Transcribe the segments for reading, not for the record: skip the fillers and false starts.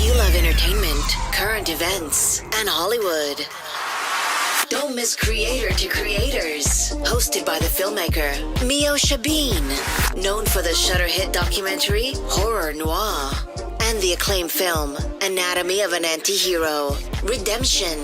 you love entertainment, current events, and Hollywood, don't miss Creator to Creators, hosted by the filmmaker Meosha, known for the Shudder hit documentary Horror Noir and the acclaimed film Anatomy of an Anti-Hero, Redemption.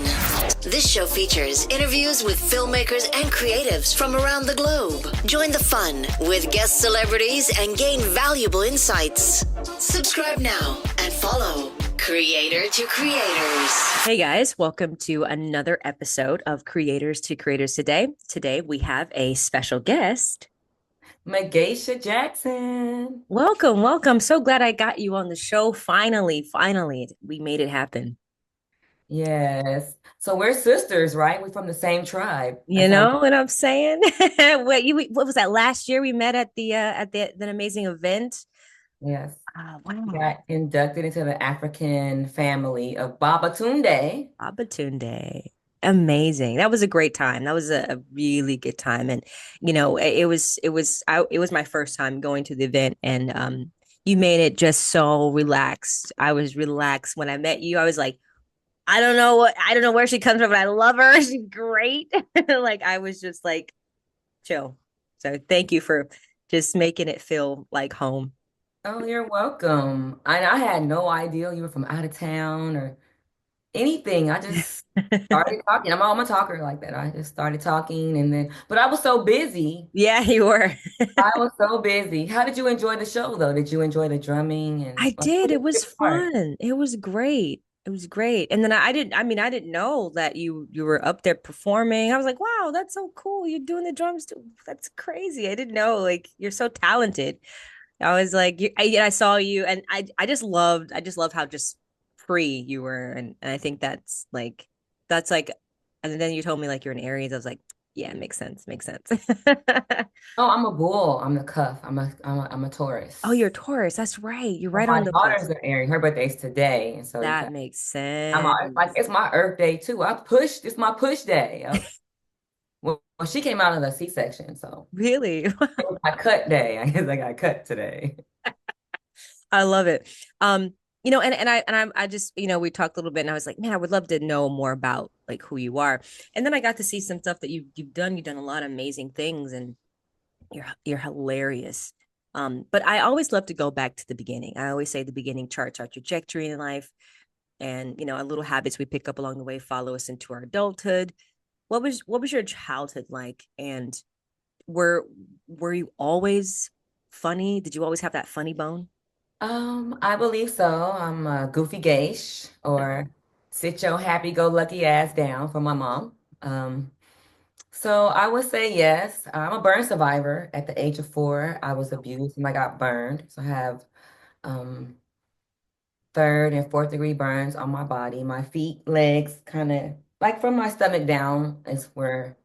This show features interviews with filmmakers and creatives from around the globe. Join the fun with guest celebrities and gain valuable insights. Subscribe now and follow Creator to Creators. Hey guys, welcome to another episode of Creators to Creators today. Today we have a special guest. Megashia Jackson. Welcome. So glad I got you on the show. Finally, we made it happen. Yes. So we're sisters, right? We're from the same tribe. You know what I'm saying? What was that last year we met at the amazing event? Yes. Wow. Got inducted into the African family of Babatunde. Babatunde. Amazing. That was a great time. That was a really good time. And it was my first time going to the event, and you made it just so relaxed. I was relaxed when I met you. I was like, I don't know where she comes from, but I love her. She's great. Like I was just like chill. So thank you for just making it feel like home. Oh, you're welcome. I had no idea you were from out of town or anything. I just started talking. I'm a talker like that. I just started talking but I was so busy. Yeah, you were. I was so busy. How did you enjoy the show though? Did you enjoy the drumming and I like did. what It was was your part? fun. It was great. It was great. And then I didn't know that you were up there performing. I was like, wow, that's so cool. You're doing the drums too. That's crazy. I didn't know, like, you're so talented. I was like, I saw you, and I just loved how just free you were, and I think that's like, and then you told me like you're an Aries. I was like, yeah, it makes sense. Oh, I'm a bull. I'm the cuff. I'm a Oh, Taurus. you're a Taurus. That's right. You're Well, right my on the daughter's cusp. an Aries. Her birthday's today, and so That makes I'm always like sense. it's my Earth Day too. It's my push day. Well, she came out of the C-section, so Really. it was my cut day. I guess I got cut today. I love it. I just, we talked a little bit, and I was like, man, I would love to know more about like who you are. And then I got to see some stuff that you've done. You've done a lot of amazing things, and you're hilarious. But I always love to go back to the beginning. I always say the beginning charts our trajectory in life, and our little habits we pick up along the way follow us into our adulthood. What was your childhood like? And were were you always funny? Did you always have that funny bone? I believe so. I'm a goofy geish or sit your happy-go-lucky ass down for my mom. So I would say yes. I'm a burn survivor. At the age of 4, I was abused and I got burned. So I have um, third and fourth degree burns on my body. My feet, legs, kind of like from my stomach down is where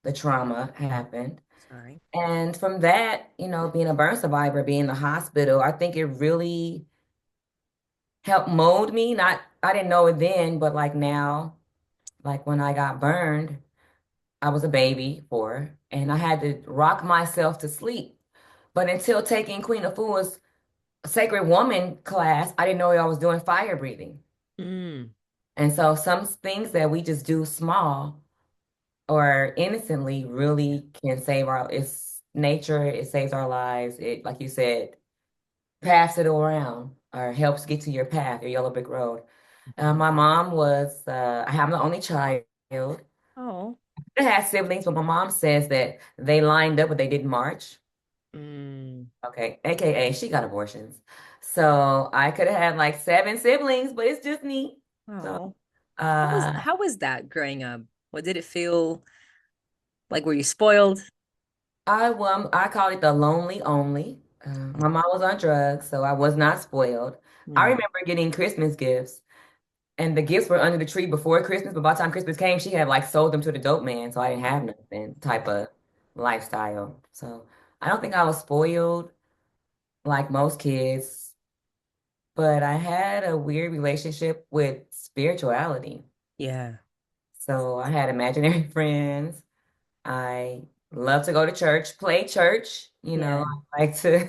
the trauma happened. Sorry. And from that, being a burn survivor, being in the hospital, I think it really helped mold me. I didn't know it then, but like now, like when I got burned, I was a baby for, and I had to rock myself to sleep. But until taking Queen of Fool's Sacred Woman class, I didn't know I was doing fire breathing. Mm, And so some things that we just do small or innocently really can save it's nature, it saves our lives. It, like you said, paths it around or helps get to your path, your yellow brick road. My mom I'm the only child. oh. I had siblings, but my mom says that they lined up, but they didn't march. Mm. Okay, AKA she got abortions. So I could have had like 7 siblings, but it's just me. So Oh. uh How was that growing up? What did it feel like? Were you spoiled? I call it the lonely only. My mom was on drugs, so I was not spoiled. I Mm. remember getting Christmas gifts, and the gifts were under the tree before Christmas, but by the time Christmas came, she had like sold them to the dope man, so I didn't have nothing type of lifestyle. So I don't think I was spoiled like most kids, but I had a weird relationship with spirituality. Yeah. So I had imaginary friends. I love to go to church, play church, Yeah. I like to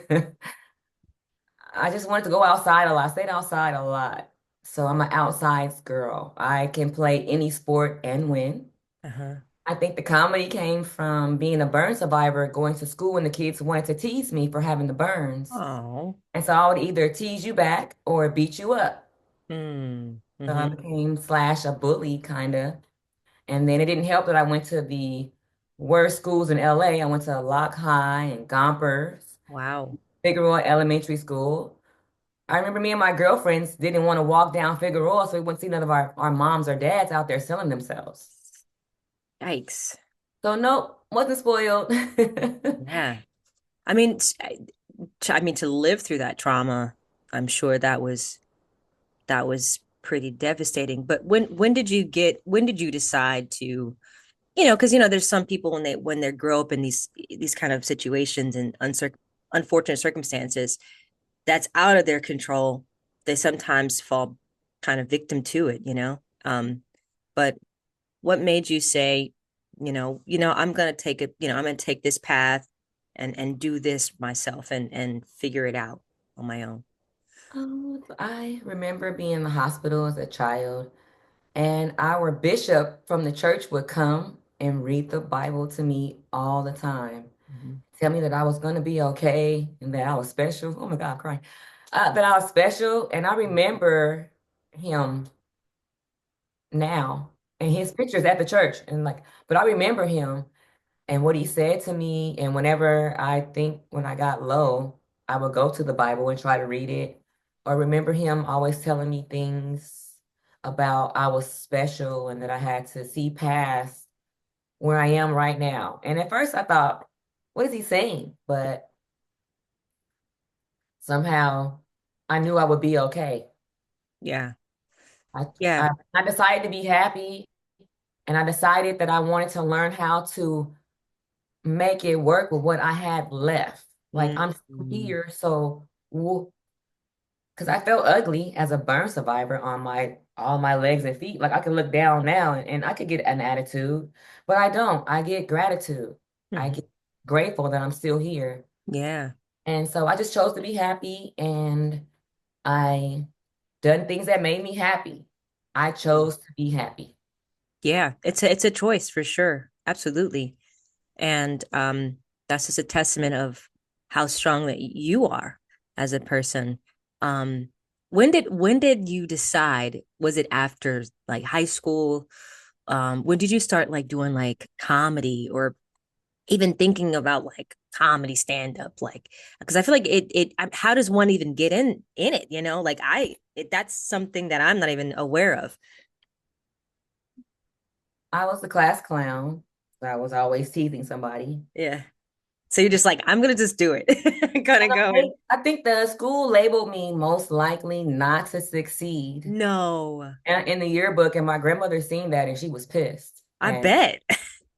I just wanted to go outside a lot, stayed outside a lot. So I'm an outsides girl. I can play any sport and win. Uh-huh. I think the comedy came from being a burn survivor, going to school and the kids wanted to tease me for having the burns. Oh. And so I would either tease you back or beat you up. Mm. So I Mm-hmm. became slash a bully kind of. And then it didn't help that I went to the worst schools in LA. I went to Lock High and Gompers, Wow. Figueroa Elementary School. I remember me and my girlfriends didn't want to walk down Figueroa, so we wouldn't see none of our moms or dads out there selling themselves. Yikes. So nope, wasn't spoiled. Yeah. I mean, I mean, to live through that trauma, I'm sure that was pretty devastating. But when did you decide to, because there's some people when they grow up in these kind of situations and unfortunate circumstances that's out of their control, they sometimes fall kind of victim to it, But what made you say, I'm gonna take it, I'm gonna take this path and do this myself and figure it out on my own? I remember being in the hospital as a child, and our bishop from the church would come and read the Bible to me all the time. Mhm. Tell me that I was going to be okay and that I was special. Oh my God, I'm crying. That I was special. And I remember him now and his pictures at the church. And like, but I remember him and what he said to me. And whenever I think when I got low, I would go to the Bible and try to read it. Or remember him always telling me things about I was special and that I had to see past where I am right now. And at first I thought, what is he saying? But somehow I knew I would be okay. Yeah. I, Yeah. I decided to be happy and I decided that I wanted to learn how to make it work with what I had left. Like I'm still Mm. here, so because I felt ugly as a burn survivor on my all my legs and feet. Like I could look down now and I could get an attitude, but I don't. I get gratitude. I Mhm. get grateful that I'm still here. Yeah. And so I just chose to be happy and I done things that made me happy. I chose to be happy. Yeah. It's a choice for sure. Absolutely. And that's just a testament of how strong that you are as a person. Um, when did you decide? Was it after like high school? When did you start like doing like comedy or even thinking about like comedy stand up? Like, because I feel like how does one even get in it? Like that's something that I'm not even aware of. I was the class clown. So I was always teasing somebody. Yeah. So you're just like, I'm gonna just do it. Gonna go in. I think the school labeled me most likely not to succeed No, in the yearbook, and my grandmother seen that and she was pissed. I And bet.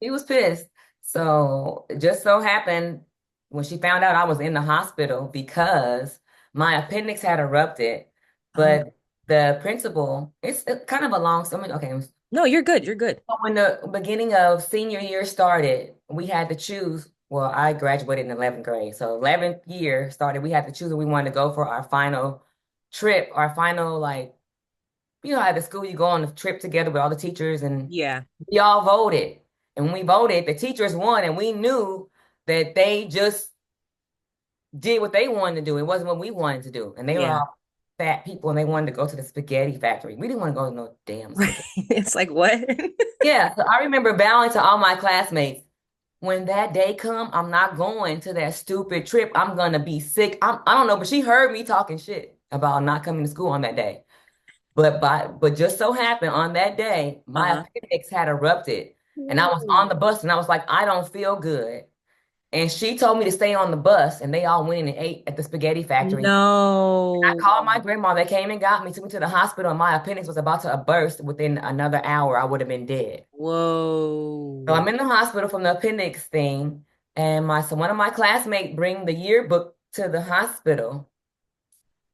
she was pissed. So it just so happened when she found out I was in the hospital because my appendix had erupted, Oh, but the principal, it's kind of a long, so okay, no, you're good. You're good. so when the beginning of senior year started, we had to choose. Well, I graduated in 11th grade. So 11th year started, we had to choose where we wanted to go for our final trip, our final, like, at the school you go on a trip together with all the teachers and Yeah, we all voted. And when we voted, the teachers won and we knew that they just did what they wanted to do. It wasn't what we wanted to do. And they were yeah. all fat people and they wanted to go to the spaghetti factory. We didn't want to go to no damn Right. spaghetti. It's like what? Yeah, so I remember bowing to all my classmates. When that day come, I'm not going to that stupid trip. I'm gonna be sick. I don't know, but she heard me talking shit about not coming to school on that day. But just so happened on that day, my Uh-huh. appendix had erupted, and I was on Ooh. the bus, and I was like, I don't feel good. And she told me to stay on the bus, and they all went in and ate at the spaghetti factory. I No. called my grandma. They came and got me, took me to the hospital, and my appendix was about to burst. Within another hour, I would have been dead. So Whoa. I'm in the hospital from the appendix thing, and my so one of my classmates bring the yearbook to the hospital,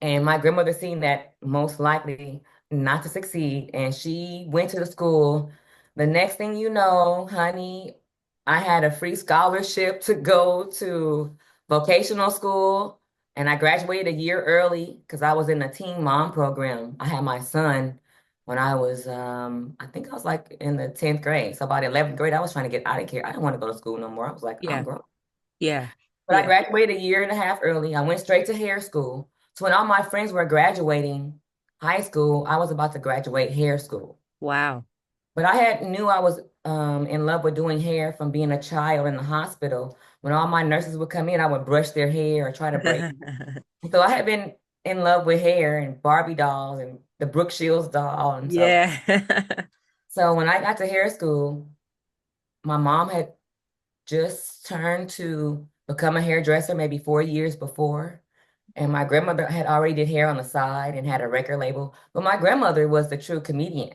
and my grandmother seen that most likely not to succeed, and she went to the school. The next thing you know, honey, I had a free scholarship to go to vocational school. And I graduated a year early because I was in the teen mom program. I had my son when I was, I think I was like in the 10th grade. So about 11th grade, I was trying to get out of here. I didn't want to go to school no more. I was like, I'm Yeah. grown. Yeah. But I Yeah. graduated a year and a half early. I went straight to hair school. So when all my friends were graduating high school, I was about to graduate hair school. Wow. But I had knew I was in love with doing hair from being a child in the hospital. When all my nurses would come in, I would brush their hair or try to braid. So I had been in love with hair and Barbie dolls and the Brooke Shields doll. And so, Yeah. so when I got to hair school, my mom had just turned to become a hairdresser maybe 4 years before. And my grandmother had already did hair on the side and had a record label. But my grandmother was the true comedian.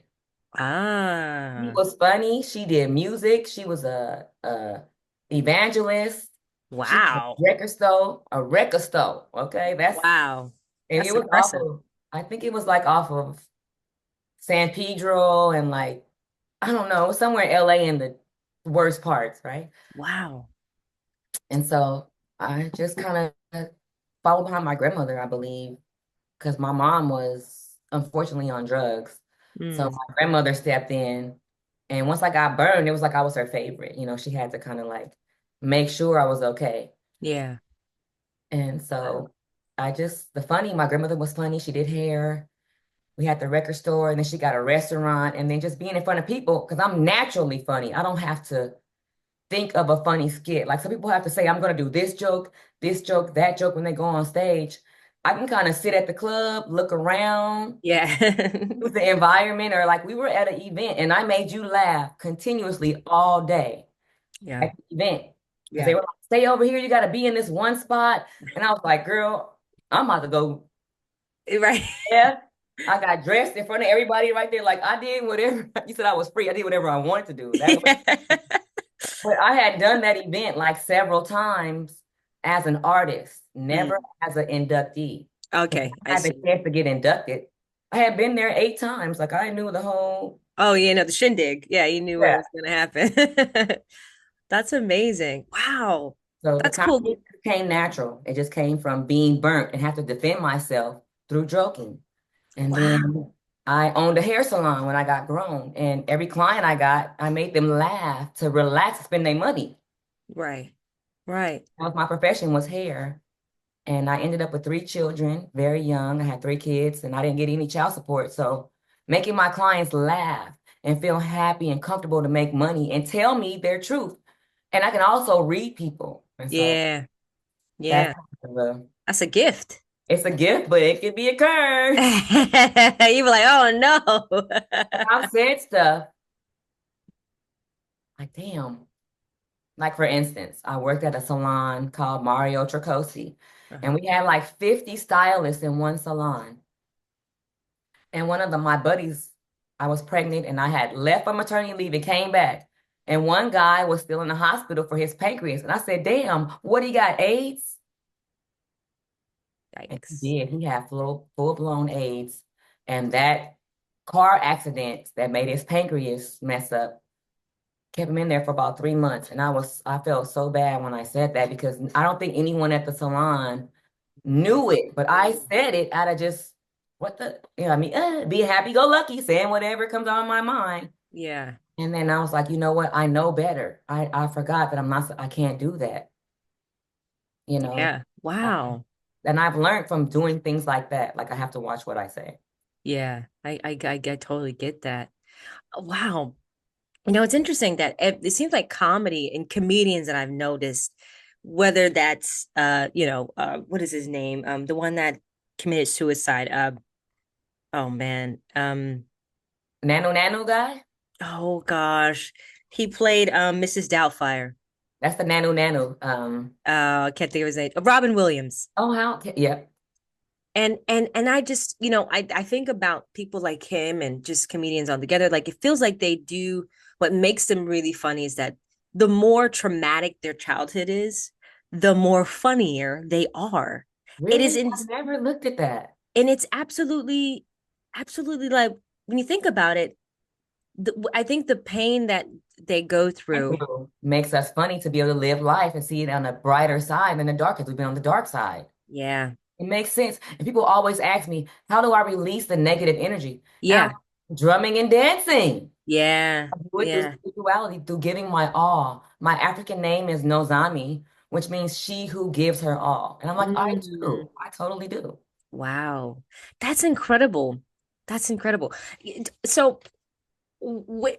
She Ah. was funny. She did music. She was a evangelist. She had Wow. a record store. Okay, Wow. and it That's was off impressive. of. I think it was like off of San Pedro and like I don't know somewhere in LA in the worst parts, right? Wow. And so I just kind of followed behind my grandmother, I believe, because my mom was unfortunately on drugs. So Mm. my grandmother stepped in. And once I got burned, it was like I was her favorite. You know, she had to kind of like make sure I was okay. Yeah. And Wow. so my grandmother was funny. She did hair. We had the record store, and then she got a restaurant. And then just being in front of people, because I'm naturally funny. I don't have to think of a funny skit. Like some people have to say, I'm going to do this joke, that joke when they go on stage. I can kind of sit at the club, look around, Yeah. use the environment, or like we were at an event and I made you laugh continuously all day Yeah. at the event. Because they Yeah. were like, stay over here, you got to be in this one spot. And I was like, girl, I'm about to go. Right. Yeah. I got dressed in front of everybody right there. Like I did whatever. You said I was free. I did whatever I wanted to do. That's what, Yeah. but I had done that event like several times as an artist, never Mm. as an inductee. Because Okay, I I had the see. chance to get inducted. I had been there 8 times. Like I knew the whole, Oh, yeah, no, the shindig. Yeah, you knew what yeah. was gonna happen. That's amazing. Wow. So the That's cool. comedy just came natural. It just came from being burnt and have to defend myself through joking. And Wow. then I owned a hair salon when I got grown. And every client I got, I made them laugh to relax, spend their money. Right. Right. That was my profession was hair. And I ended up with 3 children, very young. I had 3 kids and I didn't get any child support. So making my clients laugh and feel happy and comfortable to make money and tell me their truth. And I can also read people. And so Yeah. that's Yeah. kind of That's a gift. it's a gift, but it could be a curse. You were like, oh no. And I've said stuff like, damn. Like for instance, I worked at a salon called Mario Tricosi, and Uh-huh. we had like 50 stylists in one salon. And one of my buddies, I was pregnant and I had left on maternity leave and came back. And one guy was still in the hospital for his pancreas. And I said, damn, what he got, AIDS? And he Yikes. did. He had full-blown AIDS. And that car accident that made his pancreas mess up kept him in there for about 3 months. And I felt so bad when I said that because I don't think anyone at the salon knew it, but I said it out of just being happy go lucky, saying whatever comes on my mind. Yeah. And then I was like, you know what? I know better. I forgot that I can't do that, you know. Yeah. Wow. And I've learned from doing things like that. Like I have to watch what I say. Yeah. I totally get that. Wow. You know, it's interesting that it seems like comedy and comedians that I've noticed, whether that's what is his name? The one that committed suicide. Oh man. Nano guy? Oh gosh. He played Mrs. Doubtfire. That's the nano. I can't think of his name. Robin Williams. Oh, how? Yeah. And I just, I think about people like him and just comedians all together. Like it feels like they do what makes them really funny is that the more traumatic their childhood is, the more funnier they are. It is Really? in I've never looked at that. and it's absolutely like when you think about it, I think the pain that they go through. Makes us funny to be able to live life and see it on a brighter side than the dark, because we've been on the dark side. Yeah. It makes sense. And people always ask me, how do I release the negative energy? And I'm Yeah. like, drumming and dancing. Yeah. I do it through Yeah. spirituality, through giving my all. My African name is Nozami, which means she who gives her all. And I'm like, I Mm. do. I totally do. Wow. That's incredible. That's incredible. So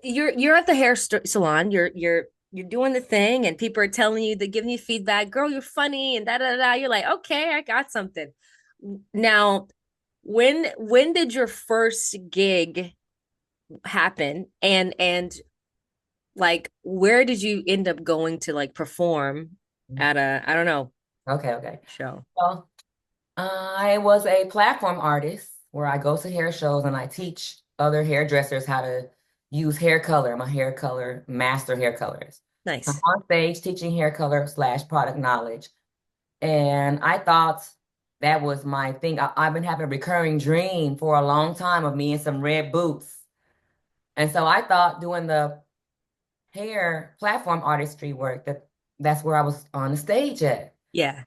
you're at the salon, you're doing the thing and people are telling you, they're giving you feedback, girl, you're funny and da da da. You're like, okay, I got something. Now, when did your first gig happen? And like where did you end up going to like perform at a, I don't know, Okay, okay. show? Well, I was a platform artist where I go to hair shows and I teach other hairdressers how to use hair color. I'm a hair color master hair colorist. So I'm Nice. on stage teaching hair color / product knowledge. And I thought that was my thing. I've been having a recurring dream for a long time of me in some red boots. And so I thought doing the hair platform artistry work that's where I was on the stage at. Yeah.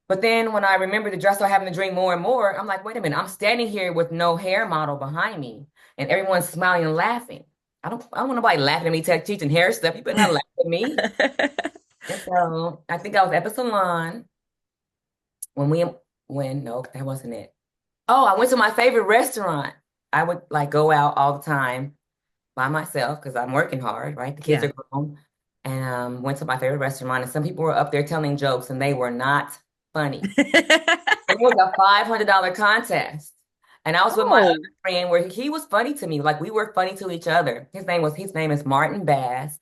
But then when I remember the dress, started having the dream more and more, I'm like, wait a minute, I'm standing here with no hair model behind me, and everyone's smiling and laughing. I don't want nobody laughing at me teaching hair stuff. You better not laugh at me. And so I think I was at the salon when we when no, that wasn't it. Oh, I went to my favorite restaurant. I would like go out all the time by myself because I'm working hard, right? The kids Yeah. are grown. And went to my favorite restaurant, and some people were up there telling jokes, and they were not funny. It was a $500 contest. And I was with my other Oh, friend where he was funny to me. Like we were funny to each other. His name is Martin Bass.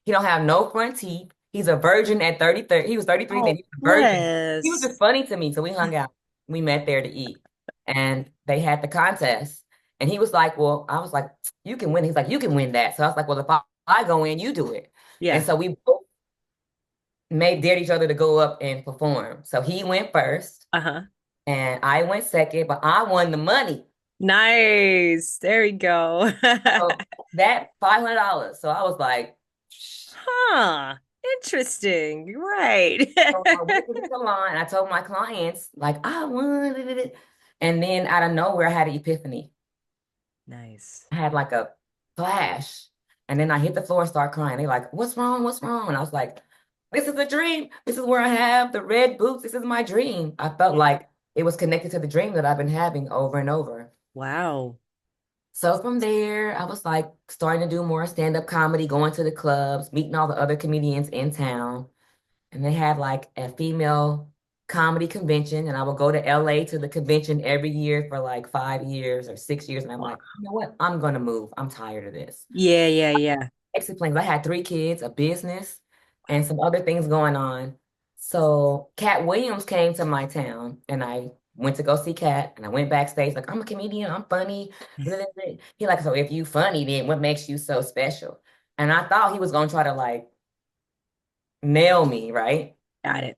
He don't have no front teeth. He's a virgin at 33. He was 33, then oh, he was a virgin. He was bless. just funny to me. So we hung out. We met there to eat. And they had the contest. And he was like, well, I was like, you can win. He's like, you can win that. So I was like, well, if I go in, you do it. And Yeah. so we both dared each other to go up and perform. So he went first. Uh-huh. And I went second, but I won the money. Nice. There we go. So that $500. So I was like, "Shh." Huh. Interesting. Right. So I went to the salon and I told my clients, like, I won. And then out of nowhere, I had an epiphany. Nice. I had like a flash. And then I hit the floor and start crying. They're like, what's wrong? What's wrong? And I was like, this is a dream. This is where I have the red boots. This is my dream. I felt Yeah. like it was connected to the dream that I've been having over and over. Wow. So from there, I was like starting to do more stand-up comedy, going to the clubs, meeting all the other comedians in town. And they had like a female comedy convention, and I would go to LA to the convention every year for like 5 years or 6 years. And I'm Wow. like, you know what? I'm gonna move. I'm tired of this. Yeah, yeah, yeah. Exit plans. I had 3 kids, a business, and some other things going on. So Cat Williams came to my town, and I went to go see Cat, and I went backstage like, I'm a comedian, I'm funny. Blah, blah, blah. He like, so if you funny, then what makes you so special? And I thought he was gonna try to like nail me, right? Got it.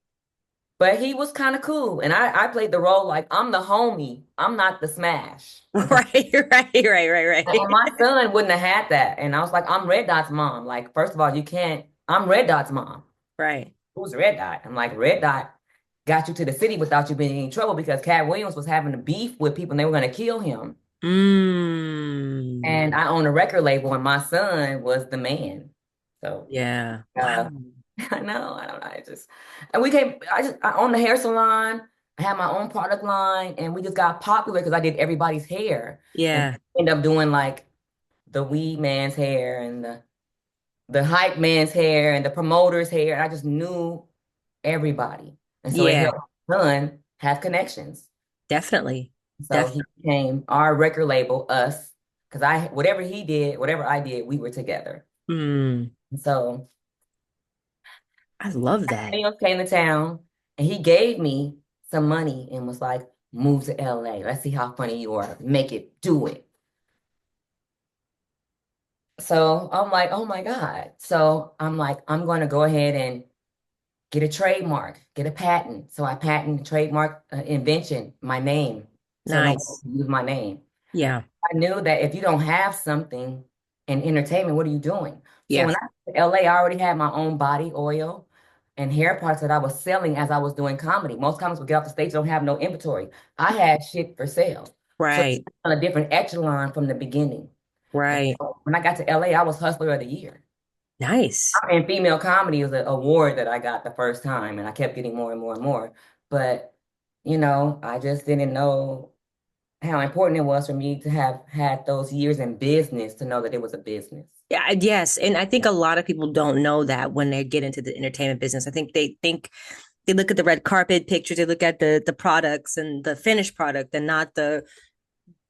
But he was kind of cool, and I played the role like I'm the homie, I'm not the smash. Okay. Right, right, And right. my son wouldn't have had that. And I was like, I'm Red Dot's mom. Like, first of all, you can't, I'm Red Dot's mom. Right. Who's Red Dot? I'm like, Red Dot got you to the city without you being in trouble because Cat Williams was having a beef with people and they were going to kill him. Mm. And I own a record label and my son was the man. So, Yeah. uh, Wow. I know, I don't know. And I owned the hair salon. I had my own product line and we just got popular because I did everybody's hair and Yeah. end up doing like the weed man's hair and the hype man's hair and the promoter's hair. And I just knew everybody. And so it Yeah, helped my son have connections. definitely. So he Definitely. became our record label, us, because whatever he did, whatever I did, we were together. Mm. And so I love that. Daniel came to town and he gave me some money and was like, move to LA. Let's see how funny you are. Make it, do it. So I'm like, oh my God. So I'm like, I'm going to go ahead and get a trademark, get a patent. So I patent trademark invention, my name. So no one Nice. can use my name. Yeah. I knew that if you don't have something in entertainment, what are you doing? So Yeah. when I went to LA, I already had my own body oil. and hair products that I was selling as I was doing comedy. Most comics would get off the stage, don't have no inventory. I had shit for sale. So it's Right. on a different echelon from the beginning. And Right. so when I got to LA, I was Hustler of the Year. Nice. And female comedy was an award that I got the first time, and I kept getting more and more and more. But, I just didn't know how important it was for me to have had those years in business to know that it was a business. Yeah, yes. And I think a lot of people don't know that when they get into the entertainment business. I think they look at the red carpet pictures, they look at the products and the finished product and not the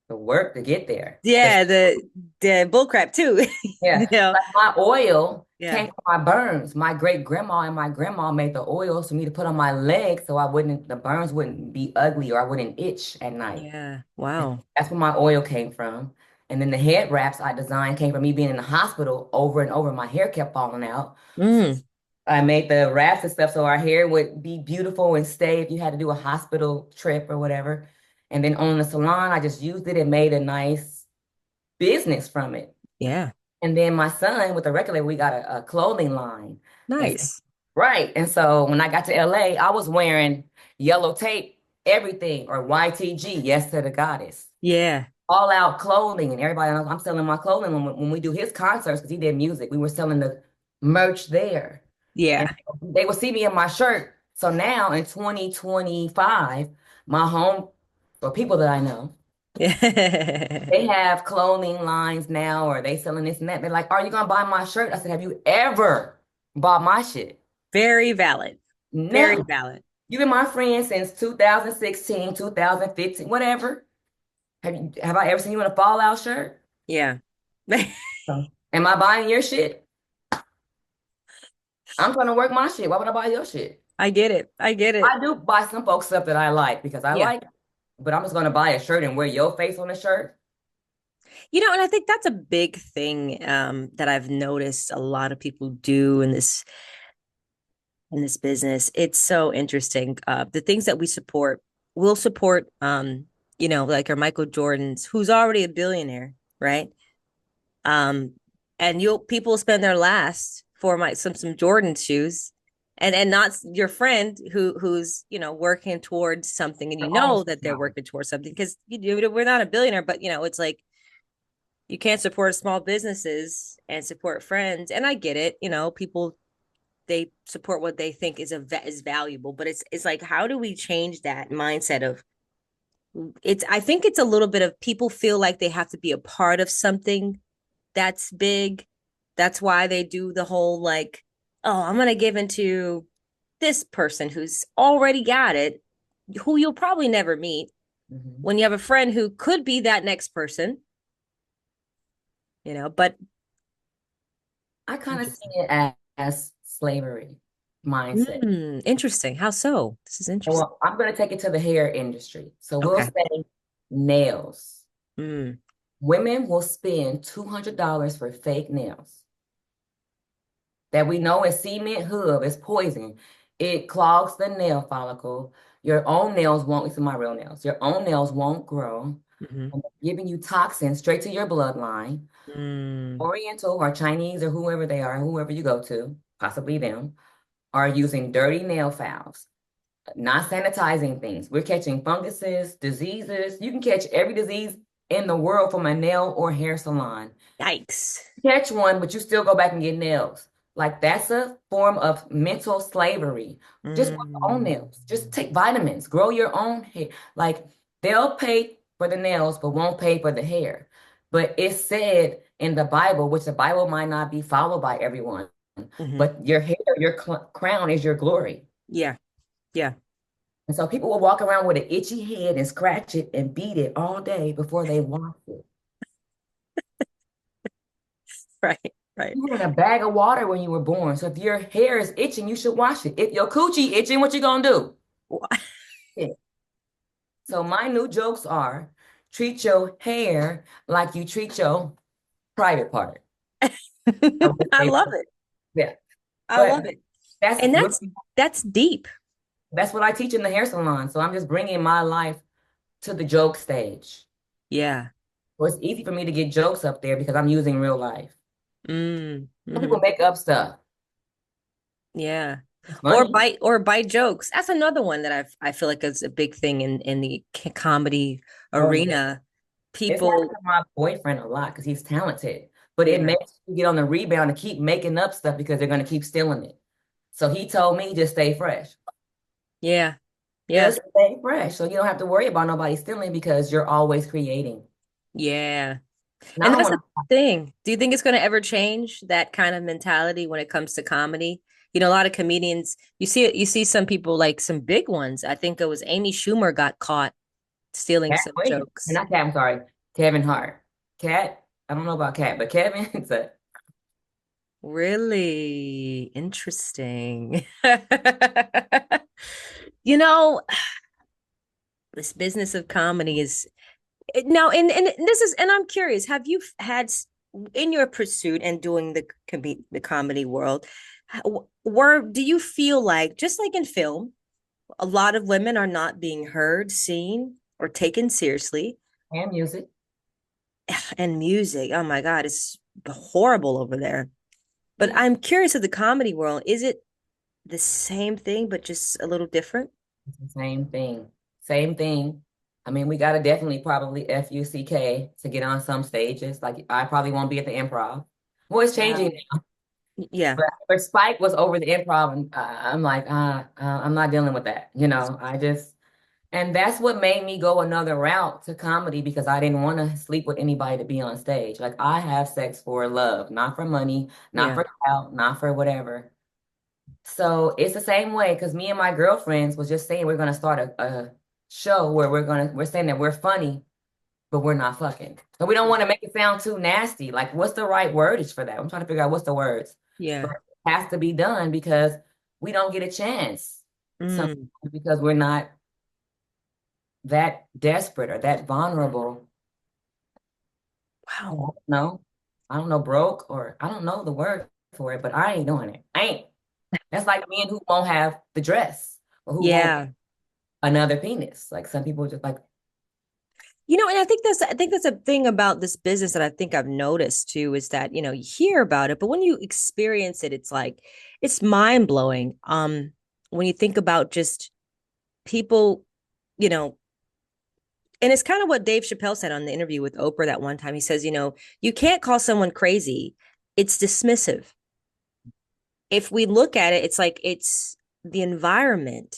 The work to get there. yeah, the bullcrap too. Yeah, You know? like my oil Yeah. came from my burns. My great grandma and my grandma made the oils for me to put on my legs so the burns wouldn't be ugly or I wouldn't itch at night. Yeah. Wow. That's where my oil came from. And then the head wraps I designed came from me being in the hospital over and over. My hair kept falling out. Mm, I made the wraps and stuff so our hair would be beautiful and stay if you had to do a hospital trip or whatever. And then on the salon, I just used it and made a nice business from it. yeah. And then my son, with the record label, we got a clothing line. And so, Nice. right. And so when I got to LA, I was wearing yellow tape, everything, or YTG, yes to the goddess. Yeah. All out clothing. And everybody, I'm selling my clothing when we do his concerts, because he did music. We were selling the merch there. And Yeah. they would see me in my shirt. So now in 2025, my home, for people that I know, Yeah. they have clothing lines now, or they selling this and that. They're like, "Are you gonna buy my shirt?" I said, "Have you ever bought my shit?" Very valid. Very No. valid. You've been my friend since 2016, 2015, whatever. Have I ever seen you in a Fallout shirt? Yeah. So, am I buying your shit? I'm trying to work my shit. Why would I buy your shit? I get it. I get it. I do buy some folks stuff that I like because I Yeah. like it, but I'm just gonna buy a shirt and wear your face on the shirt. And I think that's a big thing that I've noticed a lot of people do in this business. It's so interesting. The things that we support, we'll support like our Michael Jordan's, who's already a billionaire, right? Um, and you'll people spend their last for some Jordan shoes. And not your friend who's working towards something, and Their own that they're style. working towards something because we're not a billionaire, but it's like you can't support small businesses and support friends. And I get it. People, they support what they think is valuable, but it's like, how do we change that mindset of I think it's a little bit of people feel like they have to be a part of something that's big. That's why they do the whole like, oh, I'm going to give into this person who's already got it, who you'll probably never meet, Mhm. when you have a friend who could be that next person, but I kind of see interesting. it as slavery mindset. Interesting. How so? This is interesting. Well, I'm going to take it to the hair industry. So we'll Okay. say nails. Mm, Women will spend $200 for fake nails that we know is cement hub, it's poison. It clogs the nail follicle. Your own nails won't, these are my real nails, your own nails won't grow. hmm And they're giving you toxins straight to your bloodline. mm, Oriental or Chinese or whoever they are, whoever you go to, possibly them, are using dirty nail files, not sanitizing things. We're catching funguses, diseases. You can catch every disease in the world from a nail or hair salon. yikes. Catch one, but you still go back and get nails. Like that's a form of mental slavery. Just work your own Mm, nails. Just take vitamins. Grow your own hair. Like they'll pay for the nails, but won't pay for the hair. But it's said in the Bible, which the Bible might not be followed by everyone, hmm but your hair, your crown is your glory. Yeah. Yeah. And so people will walk around with an itchy head and scratch it and beat it all day before they wash it. Right. Right. You were in a bag of water when you were born. So if your hair is itching, you should wash it. If your coochie itching, what you gonna do? Yeah. So my new jokes are treat your hair like you treat your private part. I would I say, love it. yeah. I love But it. that's And that's deep. that's what I teach in the hair salon. So I'm just bringing my life to the joke stage. Yeah. So it's easy for me to get jokes up there because I'm using real life. Mm, Some people hmm make up stuff. Yeah. It's funny. Or bite jokes. That's another one that I feel like is a big thing in the comedy Oh yeah. arena. It's happened People, to my boyfriend a lot because he's talented, but it yeah, makes you get on the rebound and keep making up stuff because they're gonna keep stealing it. So he told me just stay fresh. yeah, yeah, Just stay fresh. So you don't have to worry about nobody stealing because you're always creating. yeah. And I And don't that's the want thing. Do you think it's going to ever change that kind of mentality when it comes to comedy? You know, a lot of comedians, you see it, you see some people like some big ones. I think it was Amy Schumer got caught stealing Cat, some wait, jokes. not Cat, I'm sorry. Kevin Hart. Cat, I don't know about Cat, but Kevin, it's a Really interesting. You know, this business of comedy is now, and this is, and I'm curious, have you had in your pursuit and doing the comedy world, were do you feel like just like in film, a lot of women are not being heard, seen, or taken seriously, and music. and music, oh my God, it's horrible over there. But Yeah. I'm curious of the comedy world, is it the same thing but just a little different? It's the same thing. Same thing. I mean, we gotta definitely probably FUCK to get on some stages. Like I probably won't be at the improv. Well, it's changing Wow. now. Yeah, But Spike was over the improv, and I'm like, I'm not dealing with that. I just, and that's what made me go another route to comedy because I didn't want to sleep with anybody to be on stage. Like I have sex for love, not for money, not yeah, for clout, not for whatever. So it's the same way because me and my girlfriends was just saying we're gonna start a show where we're saying that we're funny, but we're not fucking. So we don't want to make it sound too nasty. Like, what's the right wordage for that? I'm trying to figure out what's the words. But yeah. it has to be done because we don't get a chance sometimes Mm, because we're not that desperate or that vulnerable. wow. I don't know. I don't know, broke, or I don't know the word for it, but I ain't doing it. I ain't. That's like men who won't have the dress or who won't Yeah. another penis. Like some people just like, You know, and I think that's a thing about this business that I think I've noticed too is that, you know, you hear about it, but when you experience it, it's like it's mind-blowing. When you think about just people, you know, and it's kind of what Dave Chappelle said on the interview with Oprah that one time. He says, you know, you can't call someone crazy. It's dismissive. If we look at it, it's like it's the environment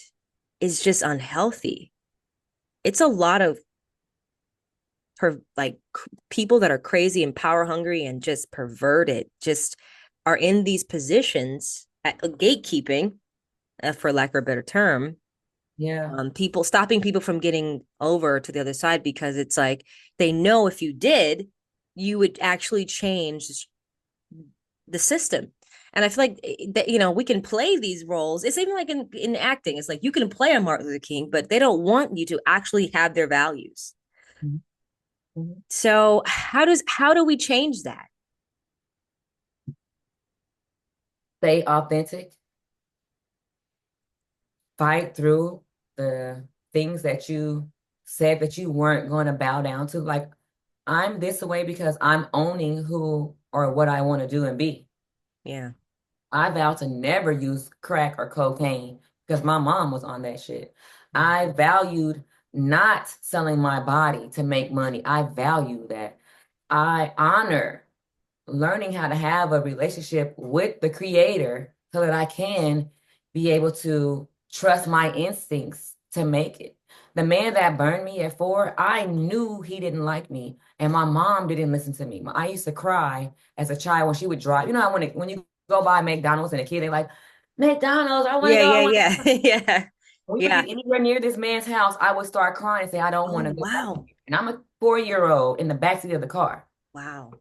is just unhealthy. It's a lot of people that are crazy and power hungry and just perverted just are in these positions at gatekeeping, for lack of a better term, yeah, people stopping people from getting over to the other side because it's like they know if you did you would actually change the system. And I feel like that, you know, we can play these roles. It's even like in acting. It's like you can play a Martin Luther King, but they don't want you to actually have their values. mhm, mhm. So how do we change that? Stay authentic, fight through the things that you said that you weren't going to bow down to. Like, I'm this way because I'm owning who or what I want to do and be. Yeah. I vow to never use crack or cocaine because my mom was on that shit. I valued not selling my body to make money. I value that. I honor learning how to have a relationship with the creator so that I can be able to trust my instincts to make it. The man that burned me at 4, I knew he didn't like me, and my mom didn't listen to me. I used to cry as a child when she would drive. You know how when you go by McDonald's and a kid, they're like, McDonald's, I want to Yeah, go, I yeah, want to yeah. go. Yeah. When we would Yeah. get anywhere near this man's house, I would start crying and say, I don't want Oh, to go back wow. here. And I'm a 4-year-old in the backseat of the car. Wow.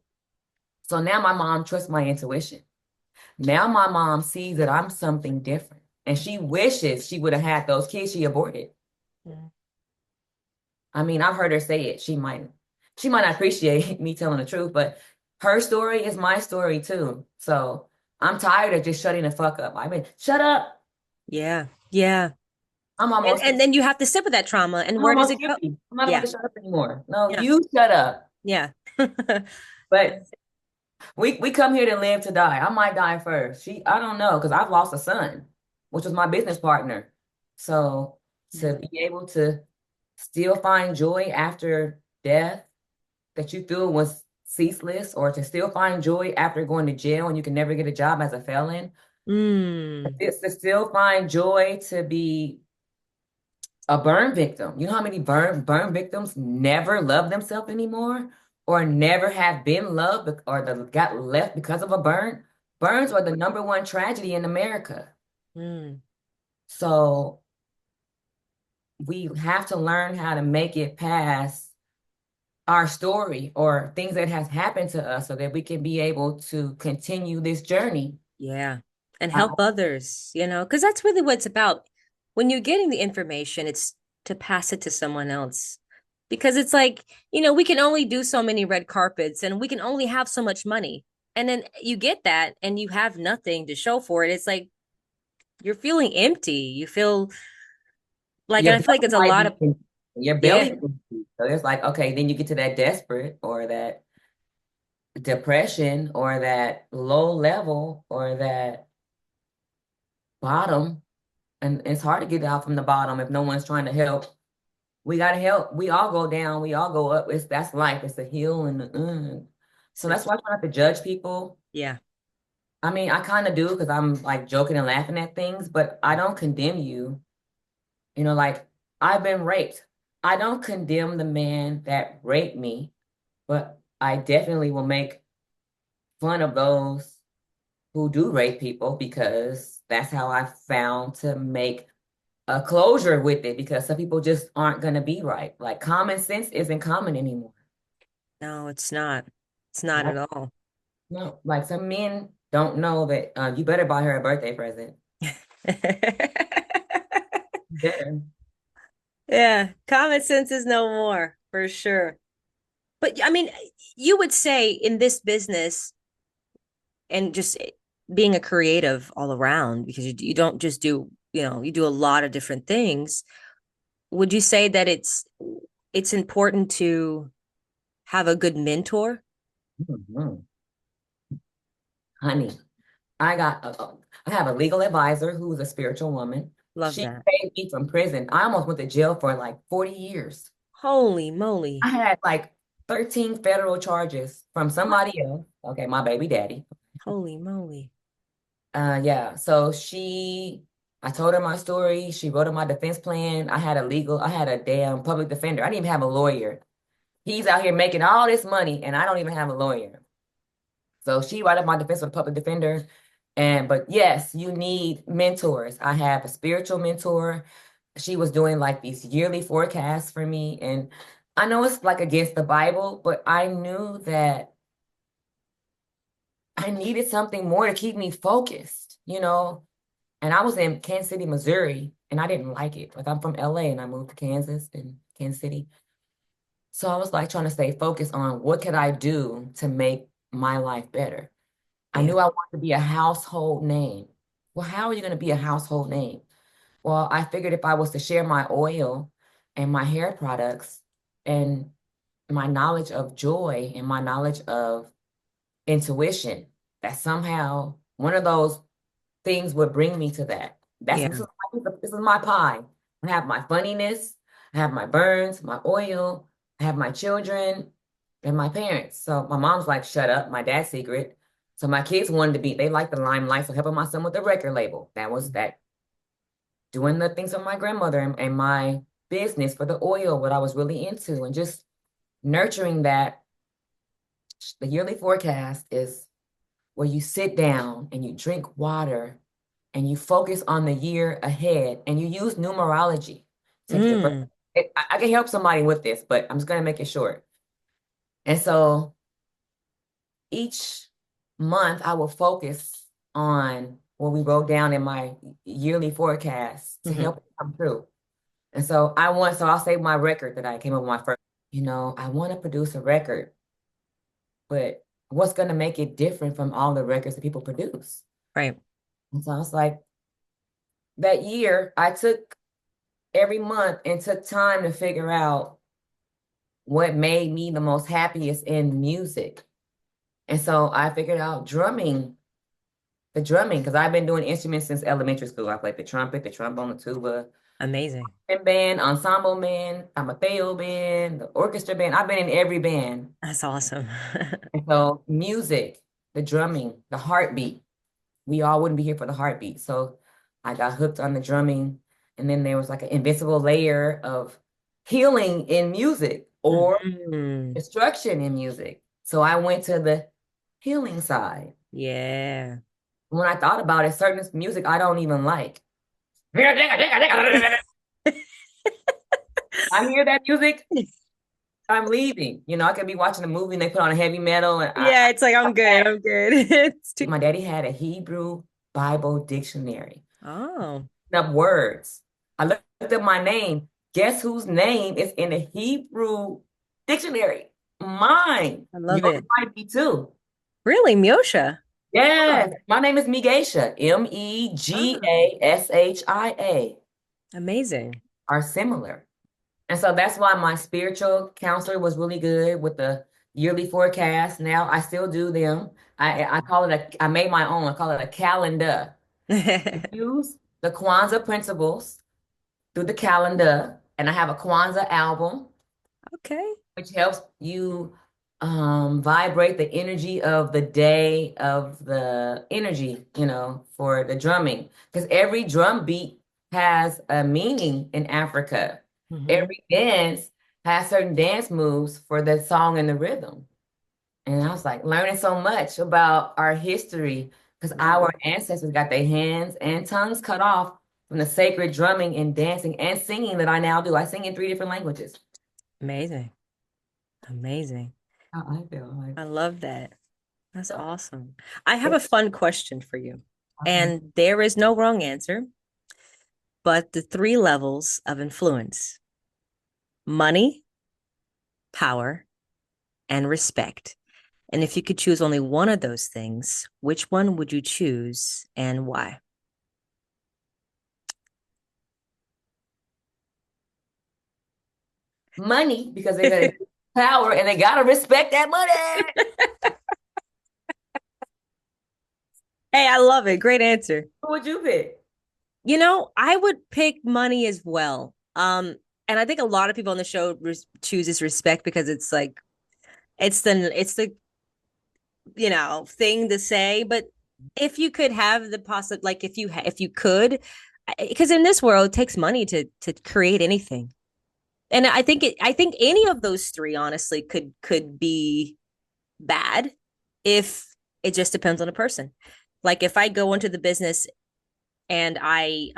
So now my mom trusts my intuition. Now my mom sees that I'm something different. And she wishes she would have had those kids she aborted. Mm. I mean, I've heard her say it. She might not appreciate me telling the truth, but her story is my story too. So I'm tired of just shutting the fuck up. I mean, shut up. Yeah. Yeah. I'm And almost and then you have to sit with that trauma. And I'm where does almost it go? 50. I'm not about Yeah. to shut up anymore. No, Yeah. you shut up. Yeah. But we come here to live to die. I might die first. I don't know, because I've lost a son. which was my business partner. So to Yeah. be able to still find joy after death that you feel was ceaseless, or to still find joy after going to jail and you can never get a job as a felon, Mm. it's to still find joy to be a burn victim. You know how many burn victims never love themselves anymore, or never have been loved, or got left because of a burn? Burns are the number one tragedy in America. Mm. So we have to learn how to make it past our story or things that has happened to us so that we can be able to continue this journey. Yeah. And Uh, help others, because that's really what it's about. When you're getting the information, it's to pass it to someone else. Because it's like, we can only do so many red carpets and we can only have so much money. And then you get that and you have nothing to show for it. It's like you're feeling empty. You feel like, your and I feel like belly it's a might lot be of, your belly. yeah, So it's like, okay, then you get to that desperate or that depression or that low level or that bottom. And it's hard to get out from the bottom if no one's trying to help. We gotta help. We all go down, we all go up. That's life. It's a hill and so that's it's, why I try not to judge people. yeah, I mean, I kind of do because I'm like joking and laughing at things, but I don't condemn you. Like I've been raped. I don't condemn the man that raped me, but I definitely will make fun of those who do rape people because that's how I found to make a closure with it, because some people just aren't going to be right. Like common sense isn't common anymore. no, it's not. It's not Like, at all. no, like some men don't know that you better buy her a birthday present. You better. Yeah, common sense is no more for sure. But I mean, you would say in this business and just being a creative all around, because you don't just do, you do a lot of different things. Would you say that it's important to have a good mentor? Mhm. Honey, I have a legal advisor who's a spiritual woman. Love She that. saved me from prison. I almost went to jail for like 40 years. Holy I moly. had like 13 federal charges from What? somebody else. Okay, my baby daddy. Holy moly. Yeah. So I told her my story. She wrote up my defense plan. I had a damn public defender. I didn't even have a lawyer. He's out here making all this money and I don't even have a lawyer. So she wrote up my defense with a public defender. But yes, you need mentors. I have a spiritual mentor. She was doing like these yearly forecasts for me. And I know it's like against the Bible, but I knew that I needed something more to keep me focused. And I was in Kansas City, Missouri, and I didn't like it. Like I'm from LA and I moved to Kansas and Kansas City. So I was like trying to stay focused on what could I do to make my life better. I Yeah. knew I wanted to be a household name. Well, how are you going to be a household name? Well, I figured if I was to share my oil and my hair products and my knowledge of joy and my knowledge of intuition, that somehow one of those things would bring me to that. Yeah. This is my pie. I have my funniness, I have my burns, my oil, I have my children, and my parents. So my mom's like, shut up, my dad's secret. So my kids wanted to be, they like the limelight. So helping my son with the record label. That was that, doing the things with my grandmother and my business for the oil, what I was really into, and just nurturing that. The yearly forecast is where you sit down and you drink water and you focus on the year ahead and you use numerology. Take your birth. Mm. I can help somebody with this, but I'm just going to make it short. And so each month I will focus on what we wrote down in my yearly forecast to Hmm. help it come true. And so so I'll say my record that I came up with my first, I want to produce a record, but what's going to make it different from all the records that people produce? Right. And so I was like, that year I took every month and took time to figure out what made me the most happiest in music. And so I figured out drumming the drumming, because I've been doing instruments since elementary school. I played the trumpet, the trombone, the tuba, Amazing. band, ensemble band, Amateo band, the orchestra band. I've been in every band. That's awesome. And so music, the drumming, the heartbeat, we all wouldn't be here for the heartbeat. So I got hooked on the drumming. And then there was like an invisible layer of healing in music or Mhm. destruction in music. So I went to the healing side. Yeah. When I thought about it, certain music I don't even like. I hear that music, I'm leaving. You know, I could be watching a movie and they put on a heavy metal and Yeah, it's like I'm good. I'm good. It's too my daddy had a Hebrew Bible dictionary. Oh, Up words. I looked up my name. Guess whose name is in the Hebrew dictionary? Mine. I love Yours it. might be too. Really, Meosha? Yes, Oh, my name is Megashia. Megashia amazing. are similar. And so that's why my spiritual counselor was really good with the yearly forecast. Now I still do them. I call it I made my own. I call it a calendar. Use the Kwanzaa principles through the calendar, and I have a Kwanzaa album, Okay. which helps you vibrate the energy of the day of the energy, for the drumming. Because every drum beat has a meaning in Africa. Hmm. Every dance has certain dance moves for the song and the rhythm. And I was like learning so much about our history because our ancestors got their hands and tongues cut off from the sacred drumming and dancing and singing that I now do. I sing in 3 different languages. Amazing. Amazing. How I feel like, I love that. That's so, awesome. I have a fun question for you. okay. And there is no wrong answer, but the three levels of influence: money, power, and respect. And if you could choose only one of those things, which one would you choose and why? Money, because they got power and they gotta respect that money. Hey, I love it. Great answer. Who would you pick? I would pick money as well. And I think a lot of people on the show chooses respect because it's like it's the thing to say. But if you could have the possible, like if you could, because in this world it takes money to create anything. And I think any of those three honestly could be bad if it just depends on the person. Like if I go into the business and I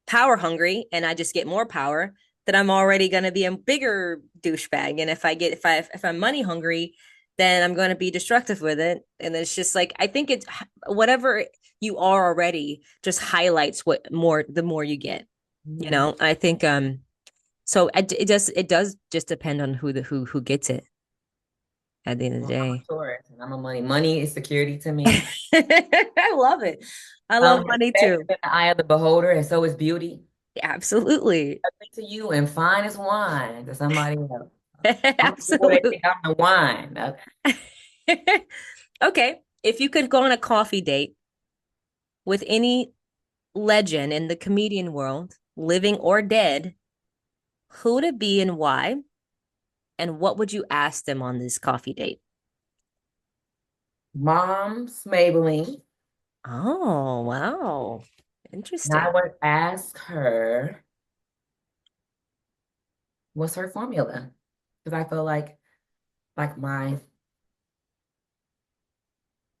power hungry and I just get more power, then I'm already going to be a bigger douchebag. And if I'm money hungry, then I'm going to be destructive with it. And it's just like I think it's whatever you are already just highlights what more the more you get. Mhm. I think so it does just depend on who gets it at the end of the Well, I'm day. a Taurus and I'm a money. Money is security to me. I love it. I love money Respect too. is in the eye of the beholder, and so is beauty. Absolutely. Ugly to you and fine as wine to somebody else. I'm people they Absolutely. think I'm the wine. Okay. If you could go on a coffee date with any legend in the comedian world, living or dead, who would it be and why? And what would you ask them on this coffee date? Mom's Maybelline. Oh, wow. And I Interesting. would ask her, what's her formula? Because I feel like I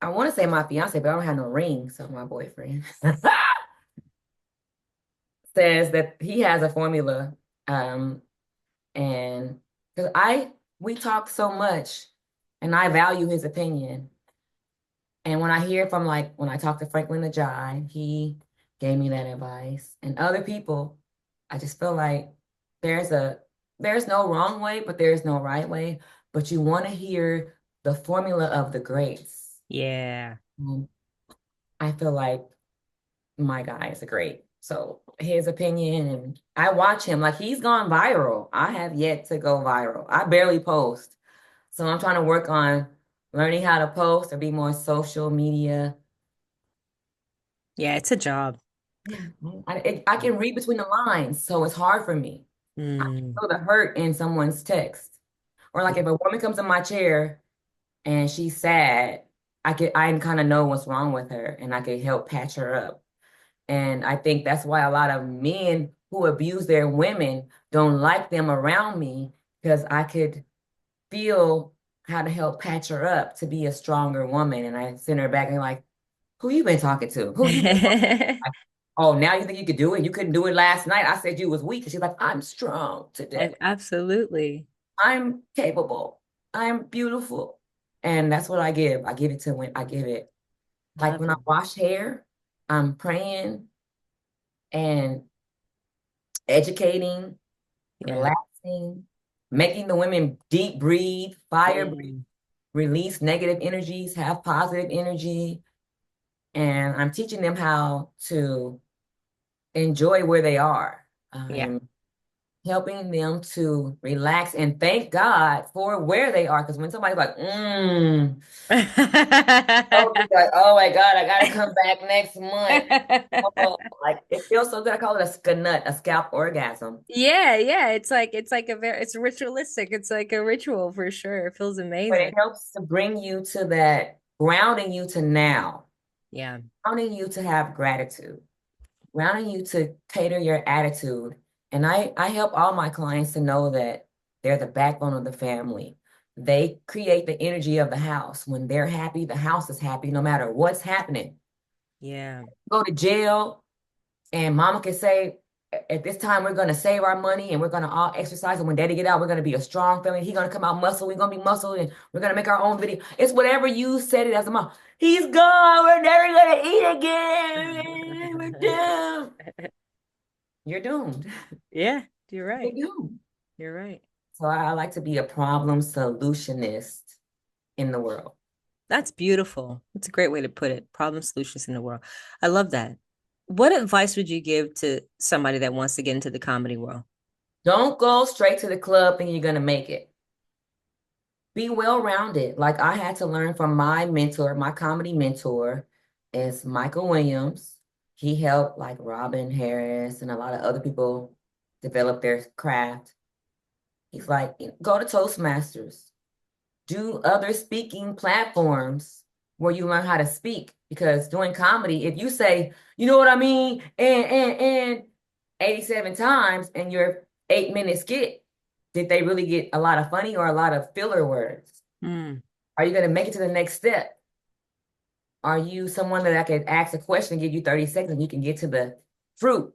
want to say my fiance, but I don't have no ring, so my boyfriend says that he has a formula. Um, and because we talk so much and I value his opinion. And when I hear from when I talk to Franklin the Jai, he gave me that advice. And other people, I just feel like there's a there's no wrong way, but there's no right way. But you want to hear the formula of the greats. Yeah. Um, I feel like my guy is a great. So his opinion, and I watch him like he's gone viral. I have yet to go viral. I barely post. So I'm trying to work on learning how to post or be more social media Yeah, it's a job. Yeah. I can read between the lines, so it's hard for me. I can Mm. feel the hurt in someone's text. Or like Yeah. if a woman comes in my chair and she's sad, I kind of know what's wrong with her and I can help patch her up. And I think that's why a lot of men who abuse their women don't like them around me because I could feel how to help patch her up to be a stronger woman. And I send her back and like, who you been talking to? Who you been talking to? Like, oh, now you think you could do it? You couldn't do it last night. I said you was weak. And she's like, I'm strong today. Absolutely. I'm capable. I'm beautiful. And that's what I give. I give it to when I give it. Like Love when I it. wash hair, I'm praying and educating, Yeah. relaxing, making the women deep breathe, fire breathe, Mm. release negative energies, have positive energy. And I'm teaching them how to enjoy where they are. Yeah. I'm helping them to relax and thank God for where they are. Because when somebody's like, oh, like, oh my God, I gotta come back next month. Oh, like it feels so good. I call it a scanut, a scalp orgasm. Yeah, yeah. It's like a very it's ritualistic. It's like a ritual for sure. It feels But it amazing. helps to bring you to that, grounding you to now, Yeah. grounding you to have gratitude, grounding you to cater your attitude. And I help all my clients to know that they're the backbone of the family. They create the energy of the house. When they're happy, the house is happy no matter what's happening. Yeah. Go to jail, and mama can say, at this time, we're going to save our money and we're going to all exercise. And when daddy get out, we're going to be a strong family. He's going to come out muscle. We're going to be muscle and we're going to make our own video. It's whatever you said it as a mom. He's gone. We're never going to eat again. We're doomed. You're doomed. Yeah, you're You're right. doomed. You're right. So I like to be a problem solutionist in the world. That's beautiful. That's a great way to put it. Problem solutions in the world. I love that. What advice would you give to somebody that wants to get into the comedy world? Don't go straight to the club thinking you're going to make it. Be well-rounded. Like I had to learn from my mentor, my comedy mentor is Michael Williams. He helped like Robin Harris and a lot of other people develop their craft. He's like, go to Toastmasters, do other speaking platforms where you learn how to speak. Because doing comedy, if you say, you know what I mean, and 87 times in your 8 minute skit, did they really get a lot of funny or a lot of filler words? Mm, Are you going to make it to the next step? Are you someone that I could ask a question, give you 30 seconds, and you can get to the fruit?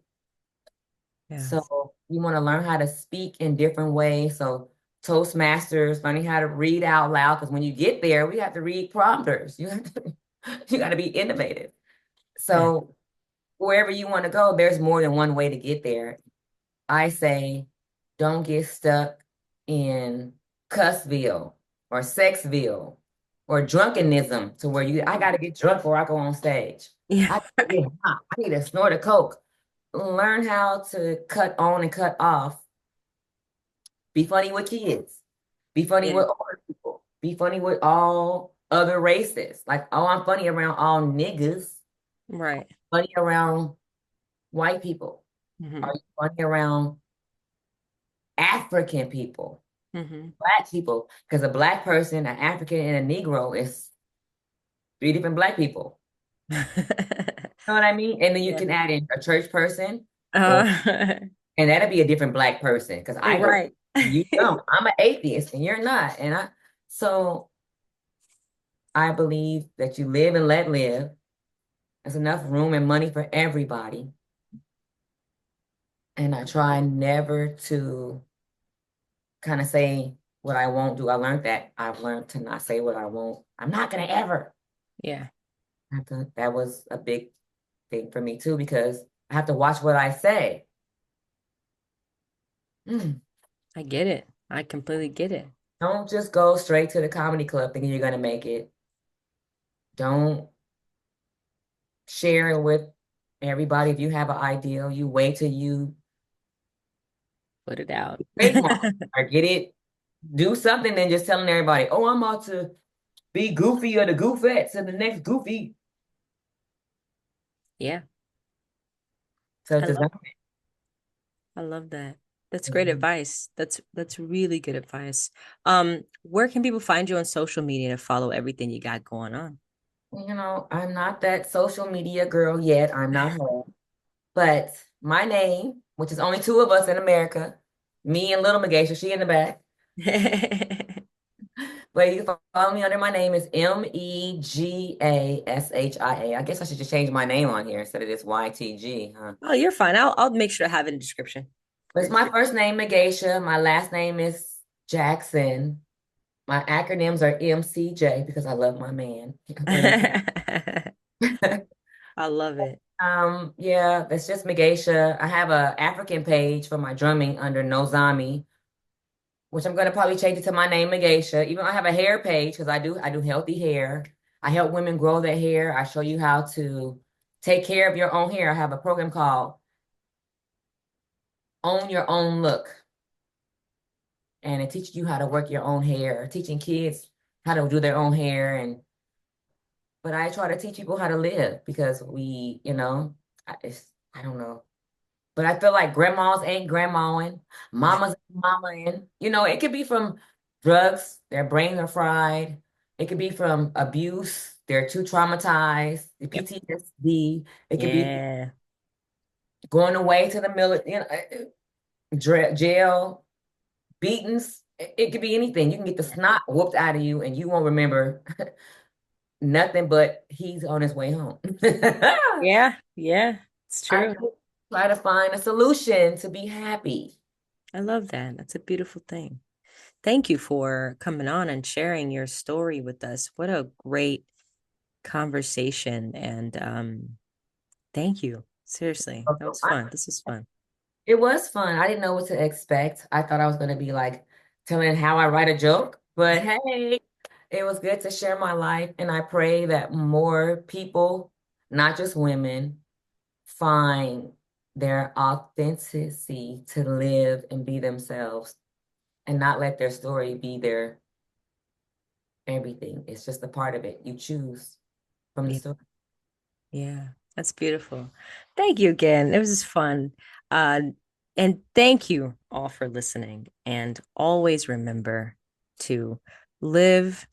yes. So you want to learn how to speak in different ways. So Toastmasters, learning how to read out loud, because when you get there, we have to read prompters. You got to be innovative. Yeah. So wherever you want to go, there's more than one way to get there. I say, don't get stuck in Cussville or Sexville or drunkenism to where I got to get drunk before I go on stage. Yeah. I gotta get hot. I need to snort a Coke. Learn how to cut on and cut off. Be funny with kids. Be funny Yeah. with older people. Be funny with all other races. Like, oh, I'm funny around all niggas. Right. Funny around white people. Are Hmm. you funny around African people? Hmm. Black people, because a black person, an African, and a Negro is three different black people. You know what I mean? And then you Yeah. can add in a church person, or Uh, and that'll be a different black person because I go, right. you don't. I'm an atheist and you're not. So I believe that you live and let live. There's enough room and money for everybody. And I try never to kind of say what I won't do. I learned that. I've learned to not say what I won't. I'm not gonna ever. Yeah. That was a big thing for me too, because I have to watch what I say. Mm. I get it. I completely get it. Don't just go straight to the comedy club thinking you're gonna make it. Don't share it with everybody. If you have an ideal, you wait till you Put it out. trademark or get it, do something than just telling everybody, oh, I'm about to be Goofy or the Goofettes and the next Goofy. Yeah. So I does love that I love that. That's great Mhm. advice. That's really good advice. Where can people find you on social media to follow everything you got going on? I'm not that social media girl yet. I'm not her. But my name, which is only two of us in America, me and little Megashia, she in the back. But you can follow me under my name is Megashia. I guess I should just change my name on here instead of this YTG, huh? Oh, you're fine. I'll make sure to have it in the description. But it's my first name, Megashia. My last name is Jackson. My acronyms are MCJ because I love my man. I love it. Yeah, that's just Megasha. I have a African page for my drumming under Nozami, which I'm gonna probably change it to my name, Megasha. Even I have a hair page because I do healthy hair. I help women grow their hair. I show you how to take care of your own hair. I have a program called Own Your Own Look, and it teaches you how to work your own hair, teaching kids how to do their own hair. But I try to teach people how to live because I don't know. But I feel like grandmas ain't grandmaing, mamas ain't mamaing. It could be from drugs, their brains are fried. It could be from abuse, they're too traumatized, the Yep. PTSD. It could be Yeah. going away to the military, jail, beatings. It could be anything. You can get the snot whooped out of you and you won't remember nothing but he's on his way home. Yeah. Yeah. It's I true. just try to find a solution to be happy. I love that. That's a beautiful thing. Thank you for coming on and sharing your story with us. What a great conversation. And thank you. Seriously. That was fun. This was fun. It was fun. I didn't know what to expect. I thought I was going to be like telling how I write a joke, but hey, it was good to share my life. And I pray that more people, not just women, find their authenticity to live and be themselves and not let their story be their everything. It's just a part of it. You choose from the Yeah. story. Yeah. That's beautiful. Thank you again. It was just fun. Uh, and thank you all for listening. And always remember to live,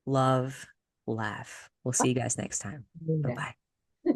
love, laugh. We'll see you guys next time. Bye bye.